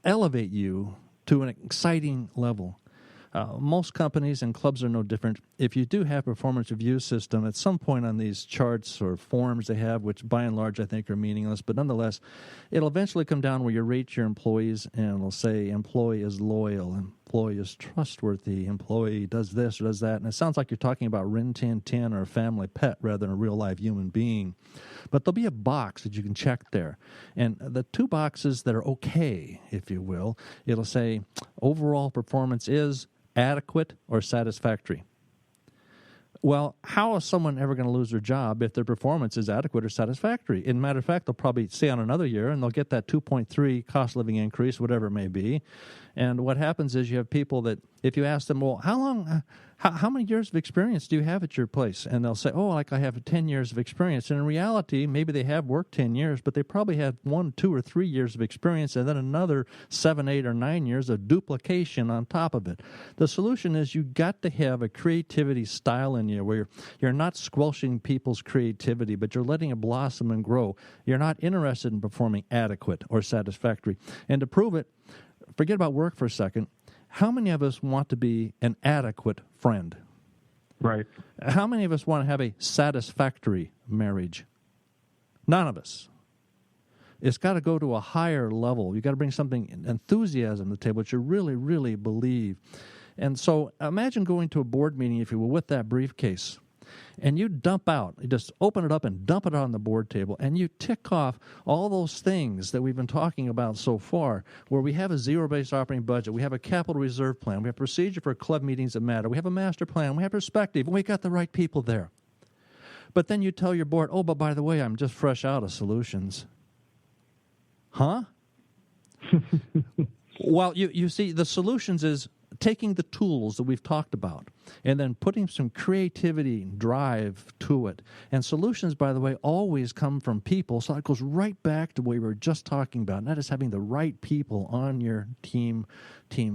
elevate you to an exciting level. Most companies and clubs are no different. If you do have a performance review system, at some point on these charts or forms they have, which by and large I think are meaningless, but nonetheless, it'll eventually come down where you rate your employees and it'll say employee is loyal, employee is trustworthy, employee does this or does that. And it sounds like you're talking about Rin Tin Tin or a family pet rather than a real live human being. But there'll be a box that you can check there. And the two boxes that are okay, if you will, it'll say overall performance is adequate or satisfactory. Well, how is someone ever going to lose their job if their performance is adequate or satisfactory? In matter of fact, they'll probably stay on another year and they'll get that 2.3 cost living increase, whatever it may be. And what happens is you have people that if you ask them, well, how many years of experience do you have at your place? And they'll say, oh, like I have 10 years of experience. And in reality, maybe they have worked 10 years, but they probably had 1, 2, or 3 years of experience and then another 7, 8, or 9 years of duplication on top of it. The solution is you got to have a creativity style in you where you're not squelching people's creativity, but you're letting it blossom and grow. You're not interested in performing adequate or satisfactory. And to prove it, forget about work for a second. How many of us want to be an adequate friend? Right. How many of us want to have a satisfactory marriage? None of us. It's got to go to a higher level. You've got to bring something, enthusiasm to the table, which you really, really believe. And so imagine going to a board meeting, if you will, with that briefcase. And you dump out, you just open it up and dump it on the board table, and you tick off all those things that we've been talking about so far, where we have a zero-based operating budget, we have a capital reserve plan, we have procedure for club meetings that matter, we have a master plan, we have perspective, and we got the right people there. But then you tell your board, oh, but by the way, I'm just fresh out of solutions. Huh? Well, you see, the solutions is taking the tools that we've talked about and then putting some creativity and drive to it. And solutions, by the way, always come from people. So it goes right back to what we were just talking about, and that is having the right people on your team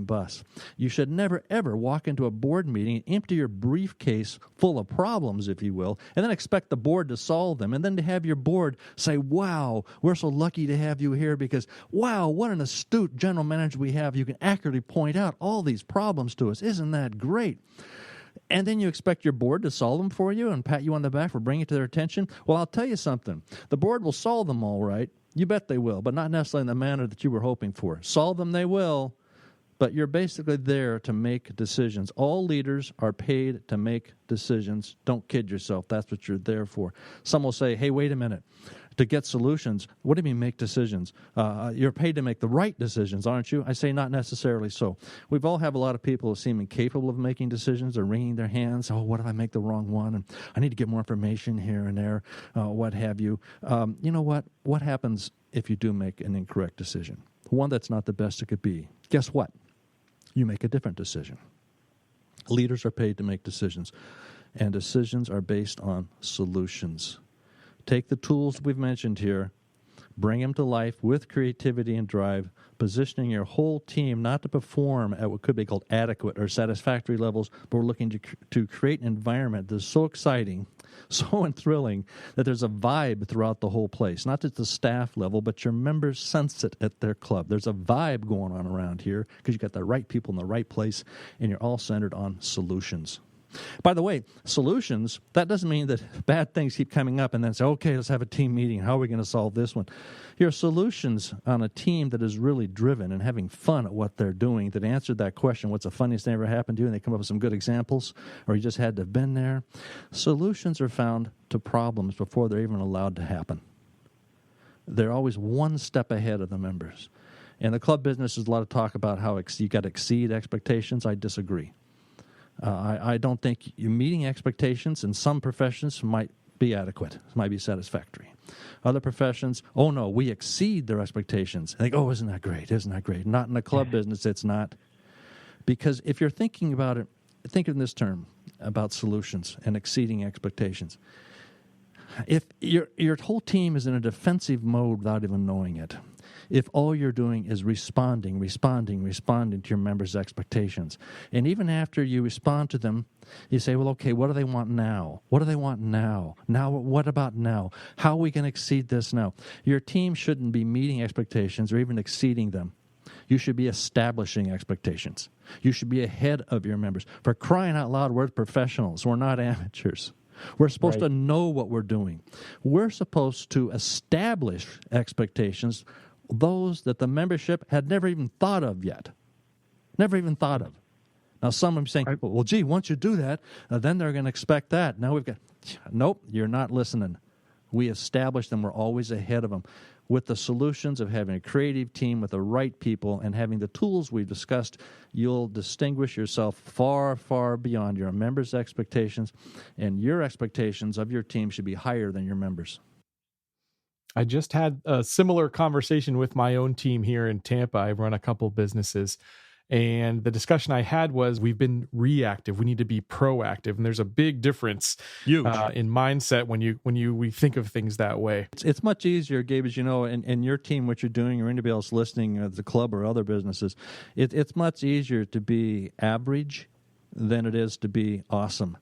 bus. You should never, ever walk into a board meeting and empty your briefcase full of problems, if you will, and then expect the board to solve them, and then to have your board say, wow, we're so lucky to have you here because, wow, what an astute general manager we have. You can accurately point out all these problems to us. Isn't that great? And then you expect your board to solve them for you and pat you on the back for bringing it to their attention? Well, I'll tell you something. The board will solve them all right. You bet they will, but not necessarily in the manner that you were hoping for. Solve them they will, but you're basically there to make decisions. All leaders are paid to make decisions. Don't kid yourself. That's what you're there for. Some will say, hey, wait a minute. to get solutions. What do you mean make decisions? You're paid to make the right decisions, aren't you? I say not necessarily so. We've all have a lot of people who seem incapable of making decisions or wringing their hands. Oh, what if I make the wrong one? And I need to get more information here and there, what have you. You know what? What happens if you do make an incorrect decision? One that's not the best it could be. Guess what? You make a different decision. Leaders are paid to make decisions, and decisions are based on solutions. Take the tools we've mentioned here, bring them to life with creativity and drive, positioning your whole team not to perform at what could be called adequate or satisfactory levels, but we're looking to create an environment that's so exciting, so thrilling, that there's a vibe throughout the whole place, not at the staff level, but your members sense it at their club. There's a vibe going on around here because you've got the right people in the right place, and you're all centered on solutions. By the way, solutions, that doesn't mean that bad things keep coming up and then say, okay, let's have a team meeting. How are we going to solve this one? Your solutions on a team that is really driven and having fun at what they're doing, that answered that question, what's the funniest thing ever happened to you? And they come up with some good examples, or you just had to have been there. Solutions are found to problems before they're even allowed to happen. They're always one step ahead of the members. In the club business, there's a lot of talk about how you got to exceed expectations. I disagree. I don't think you meeting expectations in some professions might be adequate, might be satisfactory. Other professions, oh no, we exceed their expectations. They go, oh, isn't that great? Isn't that great? Not in the club business, it's not. Because if you're thinking about it, think in this term about solutions and exceeding expectations. If your whole team is in a defensive mode without even knowing it, if all you're doing is responding to your members' expectations. And even after you respond to them, you say, well, okay, what do they want now? What do they want now? Now, what about now? How are we going to exceed this now? Your team shouldn't be meeting expectations or even exceeding them. You should be establishing expectations. You should be ahead of your members. For crying out loud, we're professionals. We're not amateurs. We're supposed to know what we're doing. We're supposed to establish expectations, those that the membership had never even thought of yet. Never even thought of. Now, some are saying, well, gee, once you do that, then they're going to expect that. Now we've got, nope, you're not listening. We establish them. We're always ahead of them. With the solutions of having a creative team with the right people and having the tools we've discussed, you'll distinguish yourself far, far beyond your members' expectations, and your expectations of your team should be higher than your members. I just had a similar conversation with my own team here in Tampa. I run a couple businesses, and the discussion I had was we've been reactive. We need to be proactive, and there's a big difference in mindset when we think of things that way. It's much easier, Gabe, as you know, in your team, what you're doing, or anybody else listening at the club or other businesses. It's much easier to be average than it is to be awesome.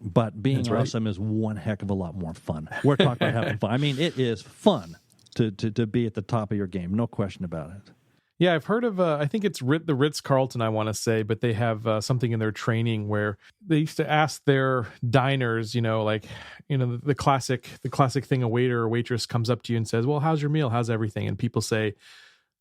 But being awesome is one heck of a lot more fun. We're talking about having fun. I mean, it is fun to be at the top of your game. No question about it. Yeah, I've heard of, I think it's the Ritz-Carlton, I want to say, but they have something in their training where they used to ask their diners, the classic thing, a waiter or waitress comes up to you and says, well, how's your meal? How's everything? And people say,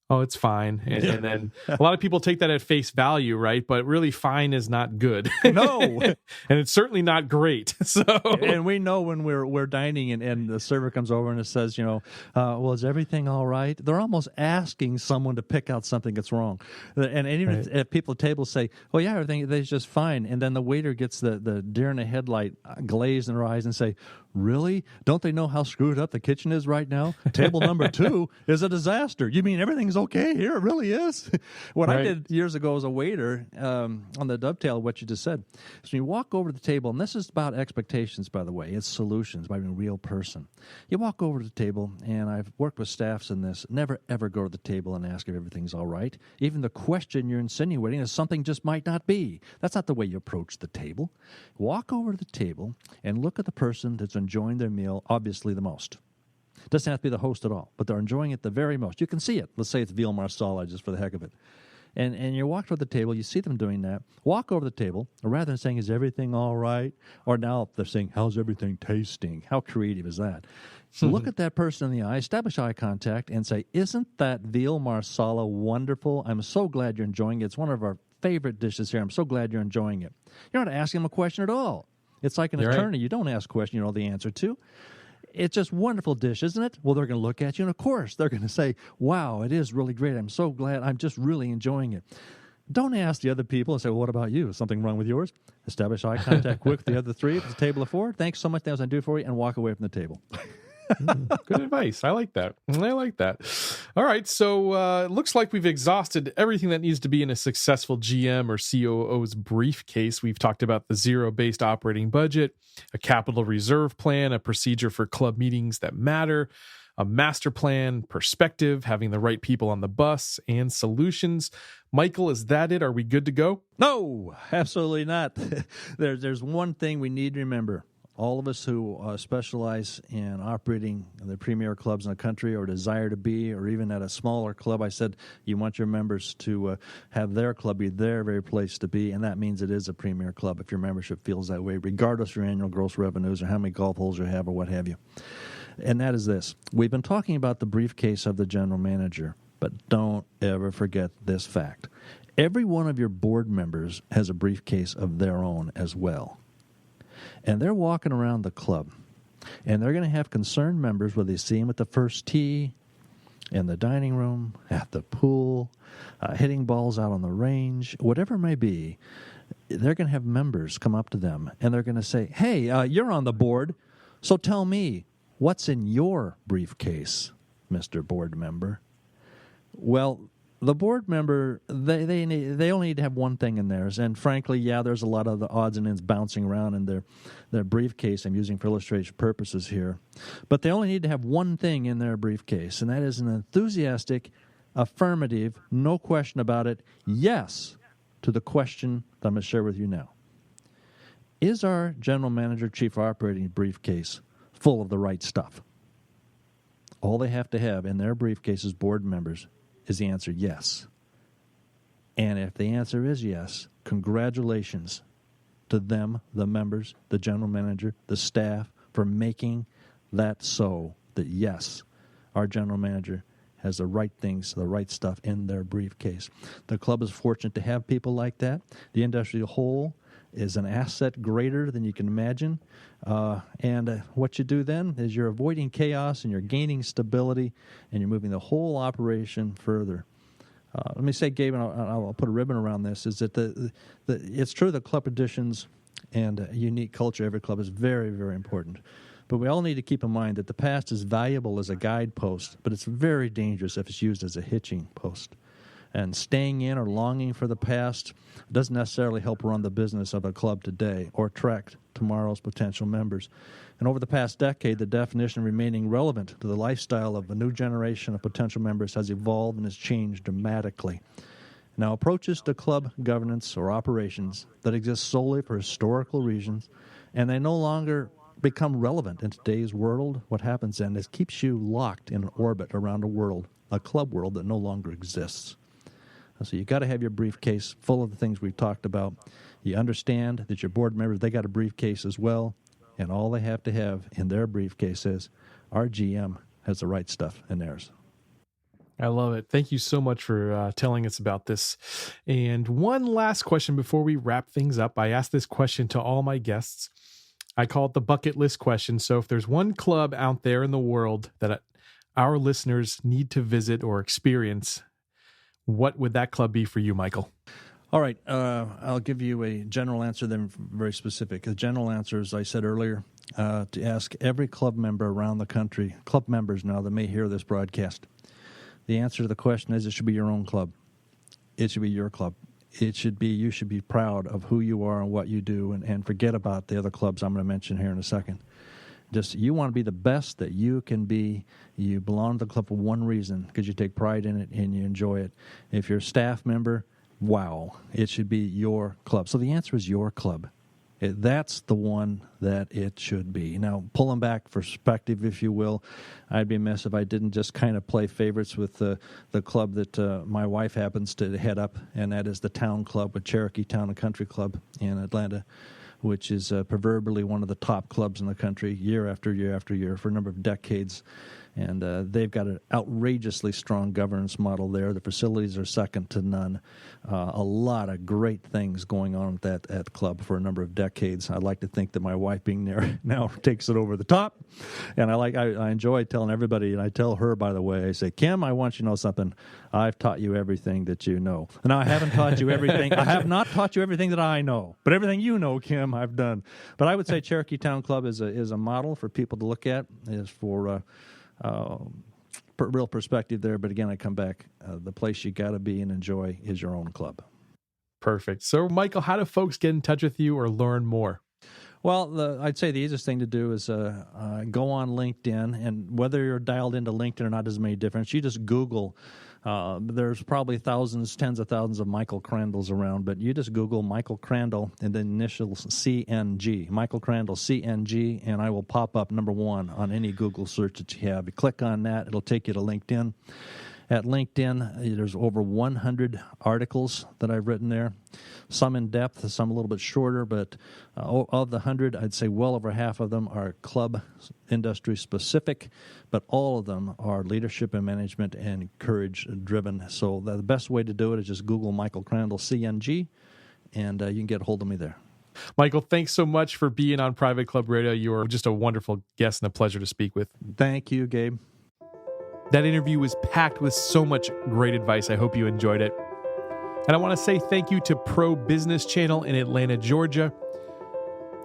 oh, it's fine. And then a lot of people take that at face value, right? But really, fine is not good. No. And it's certainly not great. So, and we know when we're dining and the server comes over and it says, well, is everything all right? They're almost asking someone to pick out something that's wrong. And even if people at tables say, oh, yeah, everything is just fine. And then the waiter gets the deer in the headlight glaze in their eyes and say, really? Don't they know how screwed up the kitchen is right now? Table number 2 is a disaster. You mean everything's okay here? It really is. What I did years ago as a waiter, on the dovetail of what you just said, is when you walk over to the table, and this is about expectations, by the way. It's solutions by being a real person. You walk over to the table, and I've worked with staffs in this, never ever go to the table and ask if everything's all right. Even the question you're insinuating is something just might not be. That's not the way you approach the table. Walk over to the table and look at the person that's enjoying their meal obviously the most. It doesn't have to be the host at all, but they're enjoying it the very most. You can see it. Let's say it's veal marsala, just for the heck of it. And you walk to the table, you see them doing that. Walk over the table, or rather than saying, is everything all right? Or now they're saying, how's everything tasting? How creative is that? So look at that person in the eye, establish eye contact, and say, isn't that veal marsala wonderful? I'm so glad you're enjoying it. It's one of our favorite dishes here. I'm so glad you're enjoying it. You're not asking them a question at all. It's like an attorney. You don't ask a question you know the answer to. it's just wonderful dish, isn't it? Well, they're going to look at you, and of course, they're going to say, wow, it is really great. I'm so glad. I'm just really enjoying it. Don't ask the other people and say, well, what about you? Is something wrong with yours? Establish eye contact with the other three at the table of four. Thanks so much. That was I do for you, and walk away from the table. Good advice. I like that. All right. So it looks like we've exhausted everything that needs to be in a successful GM or COO's briefcase. We've talked about the zero-based operating budget, a capital reserve plan, a procedure for club meetings that matter, a master plan, perspective, having the right people on the bus, and solutions. Michael, is that it? Are we good to go? No, absolutely not. There's one thing we need to remember. All of us who specialize in operating the premier clubs in the country or desire to be, or even at a smaller club, I said you want your members to have their club be their very place to be, and that means it is a premier club if your membership feels that way, regardless of your annual gross revenues or how many golf holes you have or what have you. And that is this. We've been talking about the briefcase of the general manager, but don't ever forget this fact. Every one of your board members has a briefcase of their own as well. And they're walking around the club, and they're going to have concerned members whether they see them at the first tee, in the dining room, at the pool, hitting balls out on the range, whatever it may be. They're going to have members come up to them, and they're going to say, hey, you're on the board, so tell me, what's in your briefcase, Mr. Board Member? Well, the board member, they only need to have one thing in theirs. And frankly, yeah, there's a lot of the odds and ends bouncing around in their briefcase I'm using for illustration purposes here. But they only need to have one thing in their briefcase, and that is an enthusiastic, affirmative, no question about it, yes to the question that I'm going to share with you now. Is our general manager, chief operating briefcase full of the right stuff? All they have to have in their briefcase as board members is the answer yes. And if the answer is yes, congratulations to them, the members, the general manager, the staff, for making that so that yes, our general manager has the right things, the right stuff in their briefcase. The club is fortunate to have people like that. The industry as a whole is an asset greater than you can imagine. And what you do then is you're avoiding chaos and you're gaining stability and you're moving the whole operation further. Let me say, Gabe, and I'll put a ribbon around this, is that it's true that club traditions and a unique culture, every club, is very, very important. But we all need to keep in mind that the past is valuable as a guidepost, but it's very dangerous if it's used as a hitching post. And staying in or longing for the past doesn't necessarily help run the business of a club today or attract tomorrow's potential members. And over the past decade, the definition of remaining relevant to the lifestyle of a new generation of potential members has evolved and has changed dramatically. Now, approaches to club governance or operations that exist solely for historical reasons, and they no longer become relevant in today's world, what happens then is keeps you locked in an orbit around a club world that no longer exists. So you got to have your briefcase full of the things we've talked about. You understand that your board members, they got a briefcase as well, and all they have to have in their briefcase is our GM has the right stuff in theirs. I love it. Thank you so much for telling us about this. And one last question before we wrap things up. I ask this question to all my guests. I call it the bucket list question. So if there's one club out there in the world that our listeners need to visit or experience, what would that club be for you, Michael? All right. I'll give you a general answer, then very specific. The general answer, as I said earlier, to ask every club member around the country, club members now that may hear this broadcast, the answer to the question is it should be your own club. It should be your club. It should be, you should be proud of who you are and what you do, and forget about the other clubs I'm going to mention here in a second. Just, you want to be the best that you can be. You belong to the club for one reason, because you take pride in it and you enjoy it. If you're a staff member, wow, it should be your club. So the answer is your club. That's the one that it should be. Now, pulling back perspective, if you will, I'd be amiss if I didn't just kind of play favorites with the club that my wife happens to head up, and that is the Town Club with Cherokee Town and Country Club in Atlanta, which is proverbially one of the top clubs in the country year after year after year for a number of decades. And they've got an outrageously strong governance model there. The facilities are second to none. A lot of great things going on at that club for a number of decades. I like to think that my wife being there now takes it over the top. And I enjoy telling everybody, and I tell her, by the way, I say, Kim, I want you to know something. I've taught you everything that you know. Now, I haven't taught you everything. I have not taught you everything that I know. But everything you know, Kim, I've done. But I would say Cherokee Town Club is a model for people to look at, is for real perspective there. But again, I come back, the place you got to be and enjoy is your own club. Perfect. So, Michael, how do folks get in touch with you or learn more? Well, I'd say the easiest thing to do is go on LinkedIn, and whether you're dialed into LinkedIn or not doesn't make a difference. You just Google. There's probably thousands, tens of thousands of Michael Crandals around, but you just Google Michael Crandal and then initials CNG, Michael Crandal CNG, and I will pop up number one on any Google search that you have. You click on that, it'll take you to LinkedIn. At LinkedIn, there's over 100 articles that I've written there, some in depth, some a little bit shorter, but of the 100, I'd say well over half of them are club industry specific, but all of them are leadership and management and courage driven. So the best way to do it is just Google Michael Crandal CNG, and you can get a hold of me there. Michael, thanks so much for being on Private Club Radio. You are just a wonderful guest and a pleasure to speak with. Thank you, Gabe. That interview was packed with so much great advice. I hope you enjoyed it. And I want to say thank you to Pro Business Channel in Atlanta, Georgia.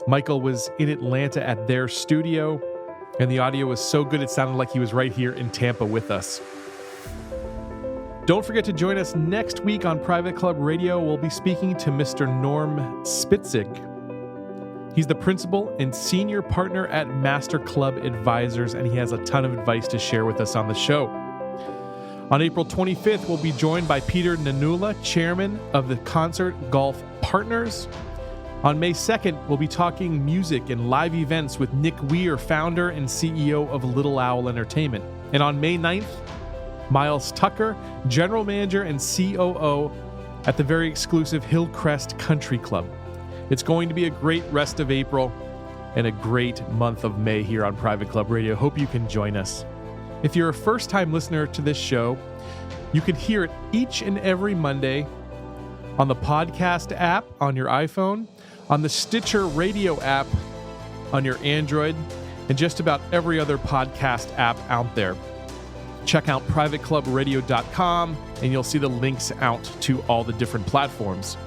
Michael was in Atlanta at their studio, and the audio was so good it sounded like he was right here in Tampa with us. Don't forget to join us next week on Private Club Radio. We'll be speaking to Mr. Norm Spitzig. He's the principal and senior partner at Master Club Advisors, and he has a ton of advice to share with us on the show. On April 25th, we'll be joined by Peter Nanula, chairman of the Concert Golf Partners. On May 2nd, we'll be talking music and live events with Nick Weir, founder and CEO of Little Owl Entertainment. And on May 9th, Miles Tucker, general manager and COO at the very exclusive Hillcrest Country Club. It's going to be a great rest of April and a great month of May here on Private Club Radio. Hope you can join us. If you're a first-time listener to this show, you can hear it each and every Monday on the podcast app on your iPhone, on the Stitcher Radio app on your Android, and just about every other podcast app out there. Check out privateclubradio.com, and you'll see the links out to all the different platforms.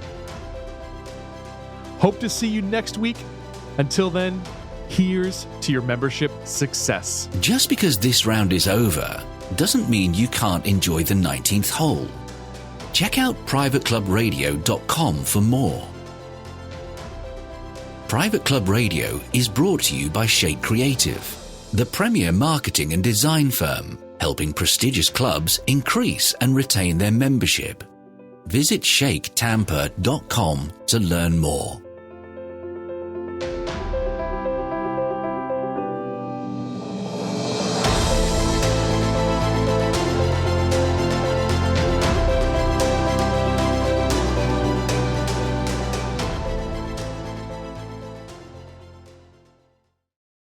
Hope to see you next week. Until then, here's to your membership success. Just because this round is over doesn't mean you can't enjoy the 19th hole. Check out privateclubradio.com for more. Private Club Radio is brought to you by Shake Creative, the premier marketing and design firm, helping prestigious clubs increase and retain their membership. Visit shaketampa.com to learn more.